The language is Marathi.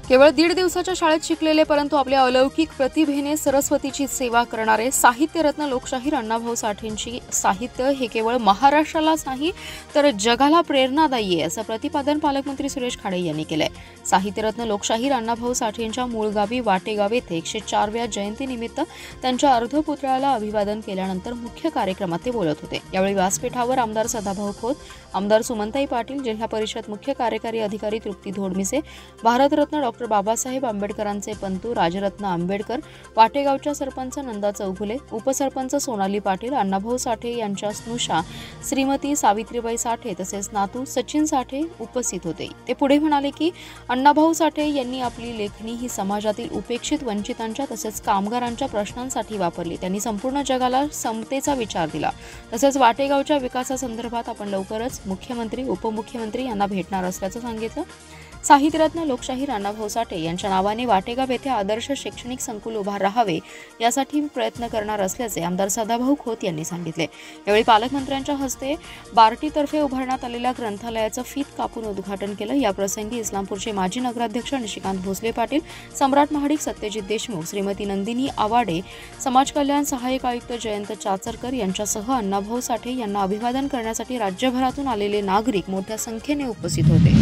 केवळ 1.5 दिवसाच्या शाळेत शिकलेले परंतु आपल्या अलौकिक प्रतिभेने सरस्वतीची सेवा करणारे साहित्यरत्न लोकशाहीर अण्णाभाऊ साठेंची साहित्य हे केवळ महाराष्ट्रालाच नाही तर जगाला प्रेरणादायी आहे असं प्रतिपादन पालकमंत्री सुरेश खाडे यांनी केलंय। साहित्यरत्न लोकशाहीर अण्णाभाऊ साठेंच्या मूळ गावी वाटेगाव येथे 104व्या जयंतीनिमित्त त्यांच्या अर्धपुतळ्याला अभिवादन केल्यानंतर मुख्य कार्यक्रमात ते बोलत होते। यावेळी व्यासपीठावर आमदार सदाभाऊ खोत, आमदार सुमनताई पाटील, जिल्हा परिषद मुख्य कार्यकारी अधिकारी तृप्ती धोडमिसे, भारतरत्न डॉ. बाबासाहेब आंबेडकरांचे पंतू राजरत्न आंबेडकर, वाटेगावच्या सरपंच नंदा चौगुले, उपसरपंच सोनाली पाटील, अण्णाभाऊ साठे यांच्या स्नुषा श्रीमती सावित्रीबाई साठे तसेच नातू सचिन साठे उपस्थित होते। ते पुढे म्हणाले की अण्णाभाऊ साठे यांनी आपली लेखणी ही समाजातील उपेक्षित वंचितांच्या तसेच कामगारांच्या प्रश्नांसाठी वापरली। त्यांनी संपूर्ण जगाला समतेचा विचार दिला। तसेच वाटेगावच्या विकासासंदर्भात आपण लवकरच मुख्यमंत्री उपमुख्यमंत्री यांना भेटणार असल्याचं सांगितलं। साहित्यरत्न लोकशाहीर अण्णाभाऊ साठे यांच्या नावाने वाटेगाव येथे आदर्श शैक्षणिक संकुल उभा राहावे यासाठी प्रयत्न करणार असल्याचे आमदार सदाभाऊ खोत यांनी सांगितले। यावेळी पालकमंत्र्यांच्या हस्ते बार्टीतर्फे उभारण्यात आलेल्या ग्रंथालयाचं फीत कापून उद्घाटन केलं। या प्रसंगी इस्लामपूरचे माजी नगराध्यक्ष निशिकांत भोसले पाटील, सम्राट महाडिक सत्यजित देशमुख, श्रीमती नंदिनी आवाडे, समाज कल्याण सहाय्यक आयुक्त जयंत चाचरकर यांच्यासह अण्णाभाऊ साठे यांना अभिवादन करण्यासाठी राज्यभरातून आलेले नागरिक मोठ्या संख्येने उपस्थित होते।